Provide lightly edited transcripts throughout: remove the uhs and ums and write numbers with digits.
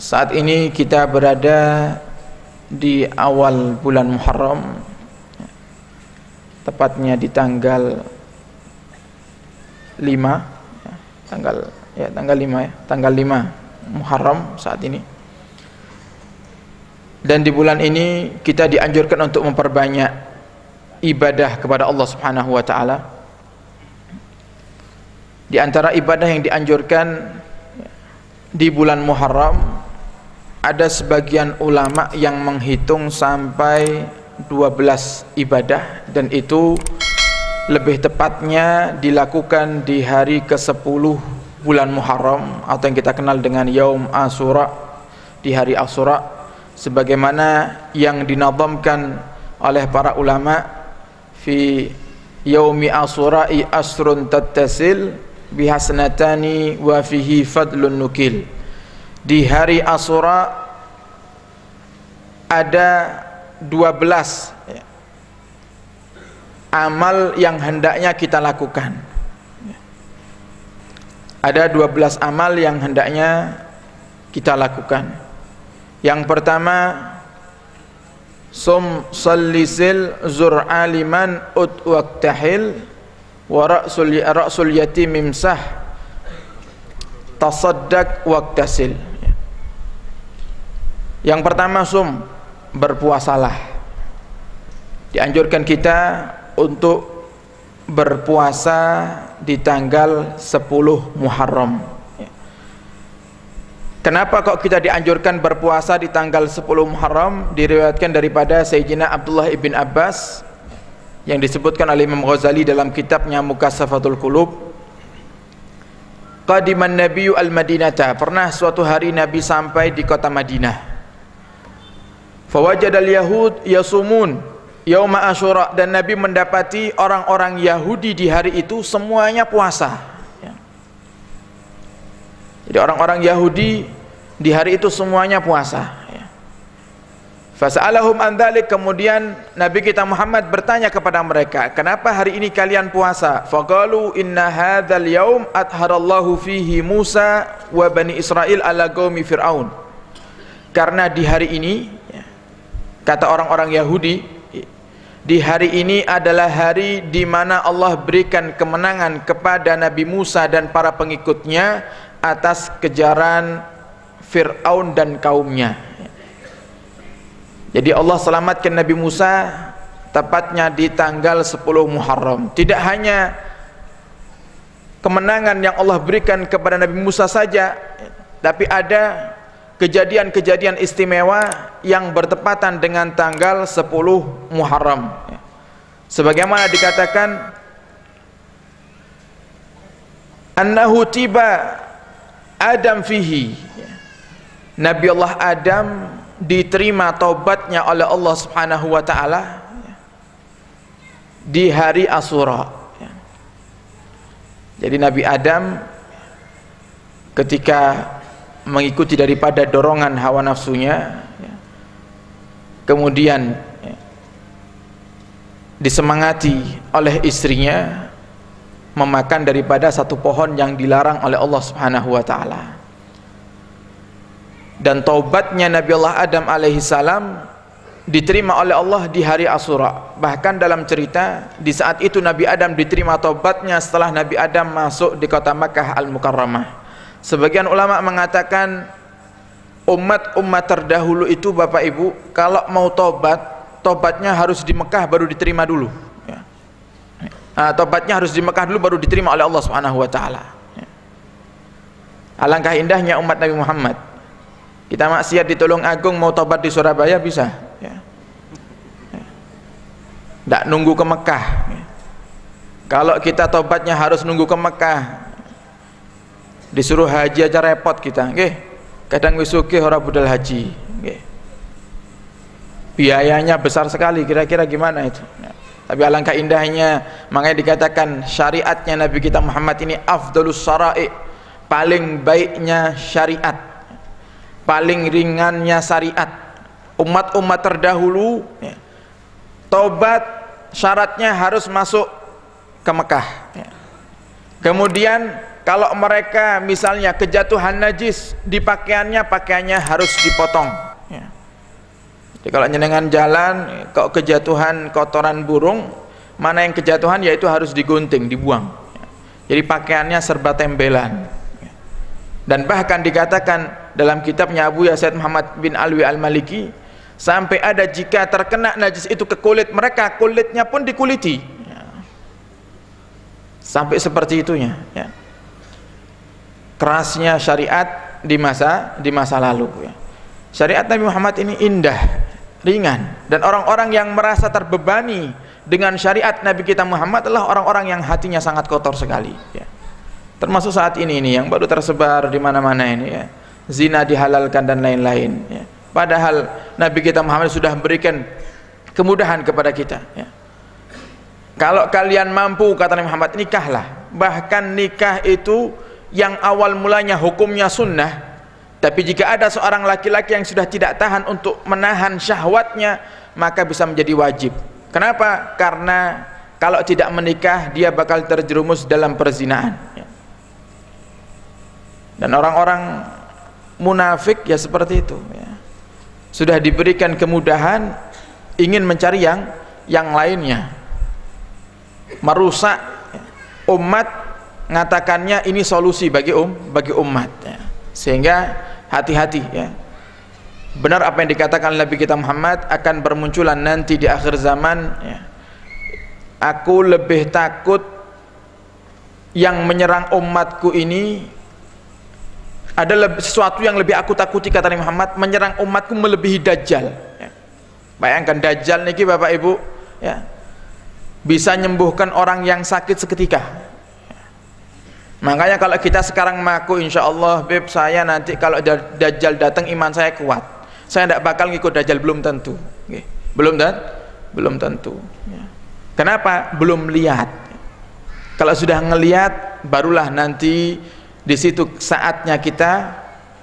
Saat ini kita berada di awal bulan Muharram, tepatnya di tanggal 5 tanggal 5 Muharram saat ini. Dan di bulan ini kita dianjurkan untuk memperbanyak ibadah kepada Allah Subhanahu wa taala. Di antara ibadah yang dianjurkan di bulan Muharram, ada sebagian ulama yang menghitung sampai 12 ibadah, dan itu lebih tepatnya dilakukan di hari ke-10 bulan Muharram atau yang kita kenal dengan Yaum Asyura, di hari Asyura, sebagaimana yang dinazamkan oleh para ulama, fi yaumi Asyura'i asrun tattasil bihasnatani wa fihi fadlun nukil. Di hari Asyura ada 12 amal yang hendaknya kita lakukan. Ada 12 amal yang hendaknya kita lakukan. Yang pertama, sum sallisil zur'aliman ut waqtahil wa ra'sul yatim imsah tasaddaq waqtasil. Yang pertama, berpuasalah. Dianjurkan kita untuk berpuasa di tanggal 10 Muharram. Kenapa kok kita dianjurkan berpuasa di tanggal 10 Muharram? Diriwayatkan daripada Sayyidina Abdullah ibn Abbas, yang disebutkan oleh Imam Ghazali dalam kitabnya Mukassafatul Qulub. Qadiman Nabiyyu al-Madinata, pernah suatu hari Nabi sampai di kota Madinah. Fawajadal Yahud yasumun yauma Asyura, dan Nabi mendapati orang-orang Yahudi di hari itu semuanya puasa. Jadi orang-orang Yahudi di hari itu semuanya puasa. Fasa'alahum an dzalik, kemudian Nabi kita Muhammad bertanya kepada mereka, kenapa hari ini kalian puasa? Faqalu inna hadzal yaum atharallahu fihi Musa wa bani Israil ala qaumi Fir'aun. Karena di hari ini, kata orang-orang Yahudi, di hari ini adalah hari di mana Allah berikan kemenangan kepada Nabi Musa dan para pengikutnya atas kejaran Fir'aun dan kaumnya. Jadi Allah selamatkan Nabi Musa tepatnya di tanggal 10 Muharram. Tidak hanya kemenangan yang Allah berikan kepada Nabi Musa saja, tapi ada kejadian-kejadian istimewa yang bertepatan dengan tanggal 10 Muharram. Sebagaimana dikatakan, annahu tiba Adam fihi, Nabi Allah Adam diterima taubatnya oleh Allah Subhanahu wa taala di hari Asyura. Jadi Nabi Adam ketika mengikuti daripada dorongan hawa nafsunya, kemudian disemangati oleh istrinya memakan daripada satu pohon yang dilarang oleh Allah Subhanahu wa taala. Dan taubatnya Nabi Allah Adam alaihi salam diterima oleh Allah di hari Asyura. Bahkan dalam cerita, di saat itu Nabi Adam diterima taubatnya setelah Nabi Adam masuk di kota Makkah al-Mukarramah. Sebagian ulama mengatakan umat-umat terdahulu itu, Bapak Ibu, kalau mau tobatnya harus di Mekah baru diterima dulu. Tobatnya harus di Mekah dulu baru diterima oleh Allah Subhanahu wa taala. Alangkah indahnya umat Nabi Muhammad. Kita maksiat di Tulung Agung, mau tobat di Surabaya bisa, tidak nunggu ke Mekah. Kalau kita tobatnya harus nunggu ke Mekah, disuruh haji aja repot kita. Kadang wisuki ora budal haji. Biayanya besar sekali, kira-kira gimana itu? Tapi alangkah indahnya, makanya dikatakan syariatnya Nabi kita Muhammad ini afdalus syara'i, paling baiknya syariat, paling ringannya syariat. Umat-umat terdahulu taubat syaratnya harus masuk ke Mekah. Kemudian kalau mereka misalnya kejatuhan najis di pakaiannya, pakaiannya harus dipotong ya. Jadi kalau jenengan jalan kok kejatuhan kotoran burung, mana yang kejatuhan yaitu harus digunting, dibuang ya. Jadi pakaiannya serba tembelan ya. Dan bahkan dikatakan dalam kitabnya Abu Yazid Muhammad bin Alwi al-Maliki, sampai ada jika terkena najis itu ke kulit mereka, kulitnya pun dikuliti ya. Sampai seperti itunya ya. Kerasnya syariat di masa lalu ya. Syariat Nabi Muhammad ini indah, ringan, dan orang-orang yang merasa terbebani dengan syariat Nabi kita Muhammad adalah orang-orang yang hatinya sangat kotor sekali ya. Termasuk saat ini yang baru tersebar di mana-mana ini ya, zina dihalalkan dan lain-lain ya. Padahal Nabi kita Muhammad sudah memberikan kemudahan kepada kita ya. Kalau kalian mampu, kata Nabi Muhammad, nikahlah. Bahkan nikah itu yang awal mulanya hukumnya sunnah, tapi jika ada seorang laki-laki yang sudah tidak tahan untuk menahan syahwatnya, maka bisa menjadi wajib. Kenapa? Karena kalau tidak menikah dia bakal terjerumus dalam perzinahan ya. Dan orang-orang munafik ya seperti itu ya. Sudah diberikan kemudahan, ingin mencari yang lainnya, merusak umat, ngatakannya ini solusi bagi umat ya. Sehingga hati-hati ya. Benar apa yang dikatakan Nabi kita Muhammad, akan bermunculan nanti di akhir zaman ya. Aku lebih takut yang menyerang umatku ini, ada sesuatu yang lebih aku takuti, kata Nabi Muhammad, menyerang umatku melebihi Dajjal ya. Bayangkan Dajjal niki Bapak Ibu ya, bisa menyembuhkan orang yang sakit seketika. Makanya kalau kita sekarang mengaku insya Allah, Beb, saya nanti kalau Dajjal datang iman saya kuat, saya tidak bakal ngikut Dajjal, belum tentu okay. belum tentu ya. Kenapa? Belum lihat. Kalau sudah ngelihat, barulah nanti di situ saatnya kita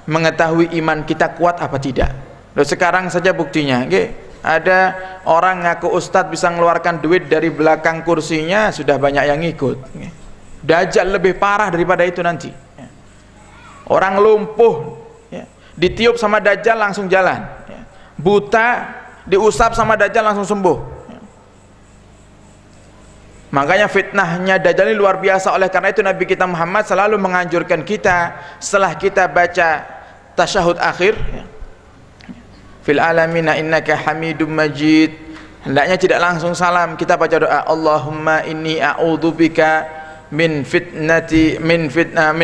mengetahui iman kita kuat apa tidak. Loh, sekarang saja buktinya okay. Ada orang ngaku ustadz bisa mengeluarkan duit dari belakang kursinya, sudah banyak yang ngikut okay. Dajjal lebih parah daripada itu nanti ya. Orang lumpuh ya, ditiup sama Dajjal langsung jalan ya. Buta diusap sama Dajjal langsung sembuh ya. Makanya fitnahnya Dajjal ini luar biasa. Oleh karena itu Nabi kita Muhammad selalu menganjurkan kita setelah kita baca tasyahud akhir ya, fil alamina innaka hamidum majid, hendaknya tidak langsung salam, kita baca doa Allahumma inni a'udzubika min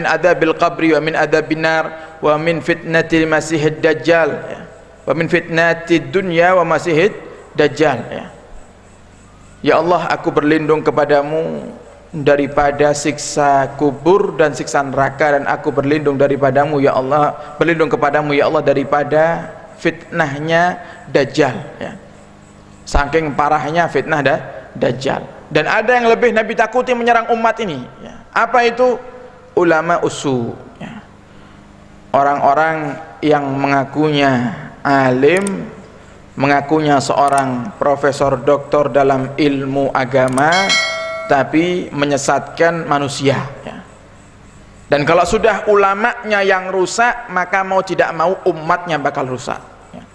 adabil qabri wa min adabin nar wa min fitnatil masihid dajjal ya. Wa min fitnatid dunya wa masihid dajjal ya. Ya Allah, aku berlindung kepadamu daripada siksa kubur dan siksa neraka, dan aku berlindung daripadamu ya Allah, berlindung kepadamu ya Allah daripada fitnahnya dajjal ya. Saking parahnya fitnah dajjal. Dan ada yang lebih Nabi takuti menyerang umat ini ya. Apa itu? Ulama usu ya. Orang-orang yang mengakunya alim, mengakunya seorang profesor doktor dalam ilmu agama, tapi menyesatkan manusia ya. Dan kalau sudah ulamanya yang rusak, maka mau tidak mau umatnya bakal rusak ya.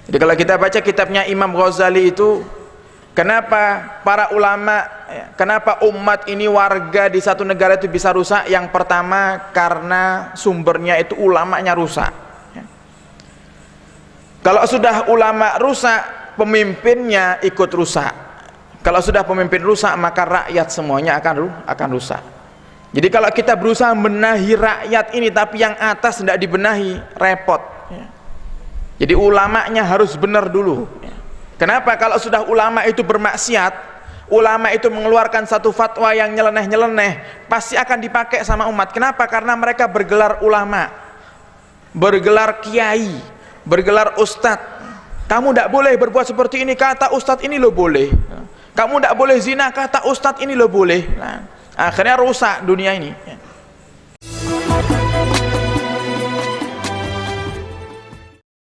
Jadi kalau kita baca kitabnya Imam Ghazali itu, kenapa para ulama ya, kenapa umat ini warga di satu negara itu bisa rusak? Yang pertama karena sumbernya itu ulamanya rusak ya. Kalau sudah ulama rusak, pemimpinnya ikut rusak. Kalau sudah pemimpin rusak, maka rakyat semuanya akan rusak. Jadi kalau kita berusaha menahi rakyat ini tapi yang atas tidak dibenahi, repot ya. Jadi ulamanya harus benar dulu ya. Kenapa? Kalau sudah ulama itu bermaksiat, ulama itu mengeluarkan satu fatwa yang nyeleneh-nyeleneh, pasti akan dipakai sama umat. Kenapa? Karena mereka bergelar ulama, bergelar kiai, bergelar ustadz. Kamu tidak boleh berbuat seperti ini, kata ustadz ini lo boleh. Kamu tidak boleh zina, kata ustadz ini lo boleh. Nah, akhirnya rusak dunia ini.